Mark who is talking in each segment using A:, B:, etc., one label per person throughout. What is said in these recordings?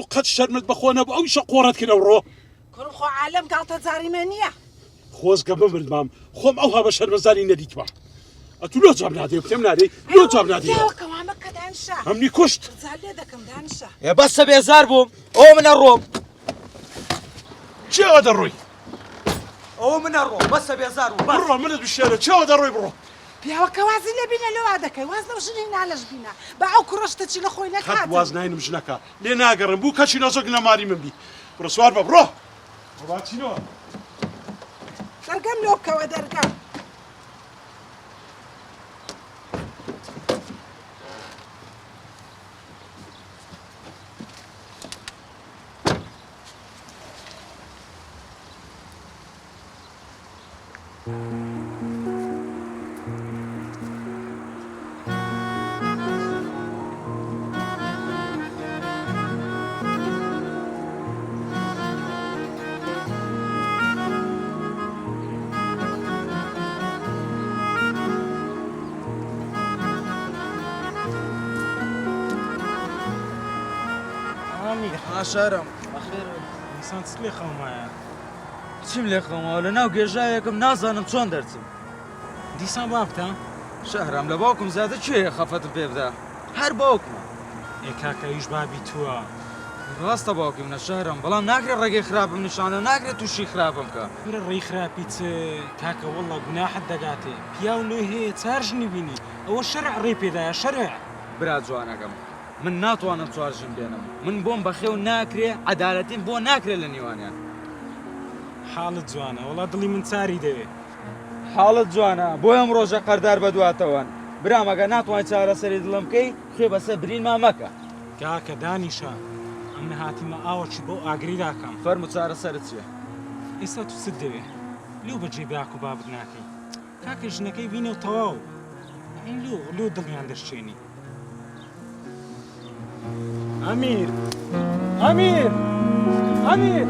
A: تو قەت شەرمت بەخۆ نەبوو ئەو ئیشە قۆڕەت کرد ئەوڕۆ
B: کوڕم خۆ عالەم گاڵتە جاریمە نییە
A: خۆزگە بمرد مام خۆم ئەو هەبە شەرمەزاری نەدیتوە ئەتو لۆ جواب نادێ کتێم نادەی لۆ جواب نادێ
B: کەوامە کە دانیشە
A: ئەمنی کوشت
B: زار لێ دەکەم دانیشە
C: ێ بەسە بێزار بووم ئەوە منە ڕۆم
A: چێوە دەڕۆی
C: ئەوە منە ڕۆم بەسە بێزار بووم
A: بڕۆ منت بشێرە چێوە دەڕۆی بڕۆ
B: پیاوەکە وازی لێ بینە لەوا دەکەی واز لەو ژنی نالەش بینە بە ئەو کوڕەشتە چی لە خۆی
A: خەت
B: نەکات
A: واز ناینم ژنەکە لێ ناگەڕم بوو کەچی نەزۆک نەماری من بی بڕۆ سوار بە بڕۆ ڕاچینەوە
B: دەرگەم لۆکەوە دەرگەم
C: ئاشارم
D: ئینسان چ لێ خەومایە
C: چیم لێ خەمەوە لە ناو گێژایەکم نازانم چۆن دەرچم
D: دیسان بابتە
C: شەهرام لە باوکم زیاتر کوێیە خەفەتم پێ بدە هەر باوکمە
D: ئێ کاکە ئیش بابی تووە
C: ڕاستە باوکی منە شەهرام بەڵام ناکرێت ڕێگەی خراپم نیشانە ناکرێت تووشی خراپم کە
D: ورە ڕێی خراپی چ کاکە وەڵڵا گوناحت دەگاتێ پیاو لۆ هەیە چارژنی بینی ئەوە شەرع ڕێ پێدایە شەرع
C: برا جوانەکەم من ناتوانم چوارژم بێنم من بۆم بەخێو ناکرێ عەدالەتیم بۆ ناکرێت لە نێوانیان
D: حاڵت جوانە وەڵا دڵی من چاری دەوێ
C: حاڵت جوانە بۆ ئەم ڕۆژە قەردار بەدواتەوەن برامەگە ناتوانین چارەسەری دڵم بکەی خوێ بەسەر برینما مەکە
D: کاکە دانیشە ئەم نەهاتیمە ئاوەکی بۆ ئاگری داکەم
C: فەرمو چارەسەرت چییە
D: ئێستا تو چت دەوێ لێو بەجێ باک و بابت ناکەی کاکە ژنەکەی بینە و تەواو ئەین لۆ دڵیان دەشتێنی ئەمیر ئەمیر ئەمیر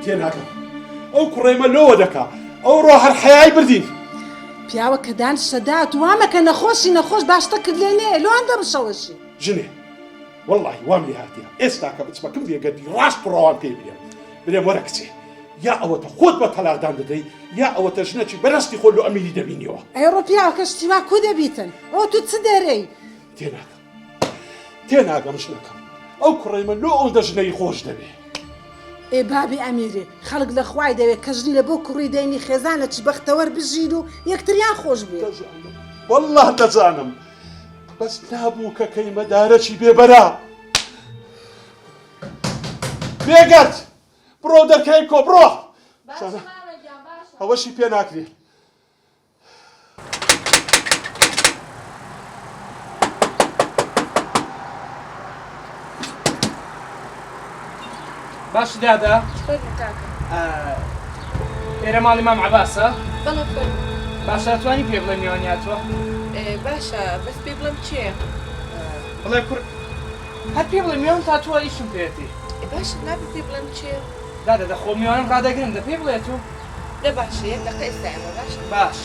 A: تێناکەم ئەو کوڕێمە لۆوە دەکا ئەو ڕۆ هەر حەیای بردین
B: پیاوە کە دانیشە دات وامە کە نەخۆشی نەخۆش باشتە کرد لێ نێ لۆ هەندە بشەوەشی
A: ژنێ وەڵڵاهی وام لێ هاتیە ئێستا کە بچمەکەم لێگەردی ڕاست ڕەوان پێ برێم وەرە کچێ یا ئەوەتە خۆت بە تەلاقدان بدەی یا ئەوەتە ژنەکی بەرەستی خۆ لۆ ئەمیری دەبینیەوە
B: ئەیڕۆ پیاوەکە شتیوا کو دەبیتن ئەو تو چ دەرەی
A: تێناگەم ژنەکەم ئەو کوڕێمە لۆ ئەوەندە ژنەی خۆش دەبێ
B: ئێ بابی ئەمیرێ خەڵک لە خوای دەوێت کە ژنی لە بۆ کوڕی دەینی خێزان لە چ بەختەوەر بژین و یەکتریان خۆش بێ
A: والله دەزانم بەس نابوو کە کەیمەدارەکی بێبەرا بێگەرد بڕۆ دەرکەی کۆ بڕۆ ئەوەشی پێ ناکرێ
E: باش دادا ئێرە ماڵی مام عەباسە
F: بەڵێ فەرموو
E: باشە دەتوانی پێ بڵێ میوانیاتوە
F: باشە بەس پێ بڵێم چێ
E: بڵێ کوڕ هەر پێ بڵێ میوان تاتووە ئیشم پێێتی
F: باشە نابێت پێ بڵێم چێ
E: دادا دەخۆ میوانم ڕادەگرن دە پێ بڵێت و
F: دە باشە یەک دەقە ئێستایمە باشە
E: باش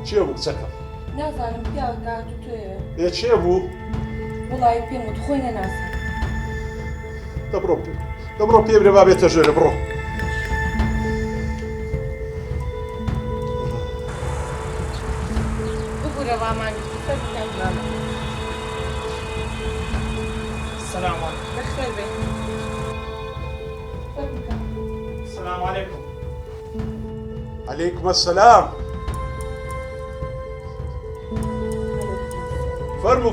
A: چێ بوو کچەکەم
F: نازانم پیاوە کاتو توێ
A: ئێ چێ بوو
F: وڵای پێم وت خۆی نەناسم
A: دەبڕۆ پێ برێ با بێتە ژێرە بڕۆ
F: بگورە وامانی
E: سلام علیکم
F: بەخێر بێ
E: سلام علیکم
A: عەلەیکم السەلام فەرموو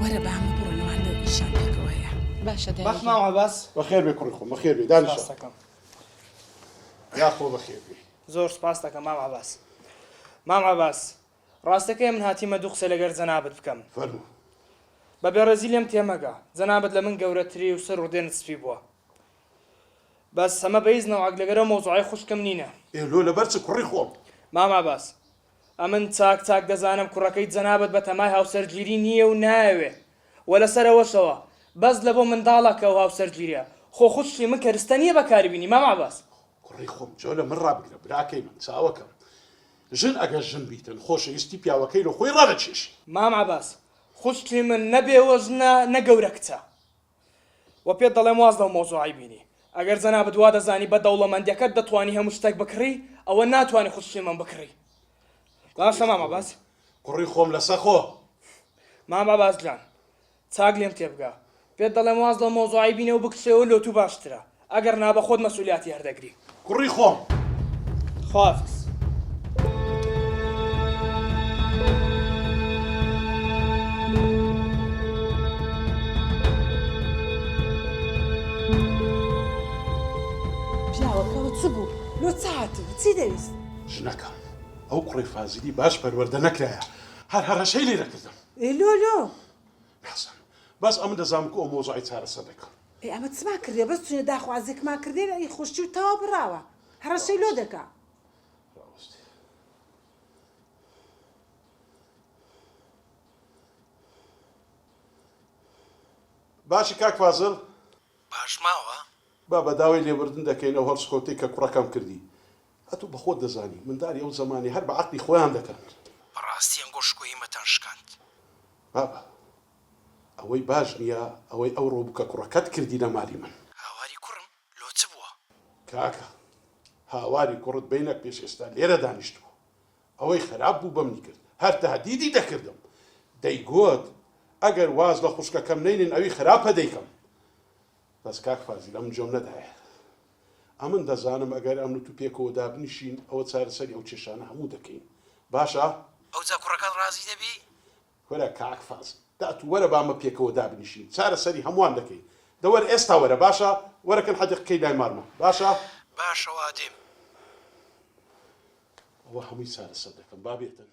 B: وەرە بە هەموو بڕۆنەوان لەو ئیشان پێکەوەیە
F: باشە
E: باش مام عەباس
A: بەخێر بێ کوڕی خۆم بەخێر بێ دانیشە
E: سپاس دەکەم
A: یا خۆ بەخێر بێ
E: زۆر سپاس دەکەم مام عەباس مام عەباس ڕاستەکەی من هاتیمە دوو قسە لەگەر جەنابەت بکەم
A: فەرموو
E: بە بێڕەزی لێم تێمەگە جەنابەت لە من گەورەتری و سەر ڕوودێنت سپی بووە بەس هەمە بەیزنەوە لەگەرە مۆزوعی خوشکم نینە.
A: ئێلۆ لەبەرچ کوڕی خۆم.
E: مام عەباس ئەمن چاک چاک دەزانم کوڕەکەی جەنابەت بە تەمای هاوسەرگیری نییە و نایەوێ وە لەسەرەوەشەوە بەس لە بۆ منداڵەکە و هاوسەرگیریە خۆ خوشتی من کەرستە نییە بەکاری بینی مام عەباس.
A: کوڕی خۆم جۆ لە من ڕابگرە براکەی من چاوەکەم. ژن ئەگەر ژن بیتن خۆشەویستی پیاوەکەی لە خۆی ڕادەچێشی.
E: مام عەباس خوشتی من نەبێوە ژنە نەگەورە کچە. وە پێت دەڵێم واز لەو مۆزوعی بینی. ئەگەر جەنابەت وا دەزانی بە دەوڵەمەندیەکەت دەتوانی هەموو شتێک بکڕی ئەوە ناتوانێت خوشتی من بکڕی. باشە مام عەباس.
A: کوڕی خۆم لەسەر خۆ.
E: مام عەباس جان چاک لێم تێبگا. پێت دەڵێم واز لەو مۆزوعی بینێ و بکچێەوە لۆتو باشترە. ئەگەر نابە خۆت مەسئولیەتی هەردەگری.
A: کوڕی خۆم.
E: خواافز.
B: پیاوەکەەوە چ بوو لۆ چاتوو چی دەویست؟
A: ژنەکەم ئەو کوڕی فازیلی باش پەروەردە نەکرایە هەر هەرەشەی لێ دەکردم.
B: لۆ
A: حەسەن بەس ئەمە دەزانم کە ئەو مۆزوعی چارەسەر دەکەم.
B: ئەمە چما کردێ بەس چونە داخوازێکمان کردێ ئەی خوشتی و تەوا بڕاوە هەرەشەی لۆ دەکا.
A: باشی کاک فازڵ
G: باش ماوە؟
A: با بەداوای لێبوردن دەکەینەوە هەڵسکۆتەی کە کوڕەکەم کردی. ئەتوو بە خۆت دەزانی منداری ئەو زمانی هەر بە عەقلی خۆیان دەکەن.
G: بەڕاستی ئەم گۆشکۆیی مەتەن شکاند.
A: بابە ئەوەی باش نییە ئەوەی ئەو ڕۆبووکە کوڕەکەت کردی لە مالی من.
G: هاواری کوڕم لۆ چ بووە؟
A: کاکە هاواری کوڕت بینەک پێش ئێستا لێرە دانیشتووە. ئەوەی خراپ بوو بەمنی کرد هەر تەهدیدی دەکردم. دەیگوت ئەگەر واز لە خوشکەکەم نینن ئەوی خراپە دەیکەم. بەس کاک فازیل ئەم جۆم نەدایە. ئەمن دەزانم ئەگەر ئەم تو پێکەوە دابنیشین ئەوە چارەسەری ئەو کێشانە هەموو دەکەین. باشە؟
G: ئەوجا کوڕەکەت ڕازی دەبی؟
A: وەرە کاک فازل داتو وەرە بامە پێکەوە دابنیشین چارەسەری هەمووان دەکەین. دەوەر ئێستا وەرە باشە وەرەکەن حەدیقەکەی لای مارمە باشە؟
G: باشە وادیم.
A: ئەوە هەمووی چارەسەر دەکەم با بێتن.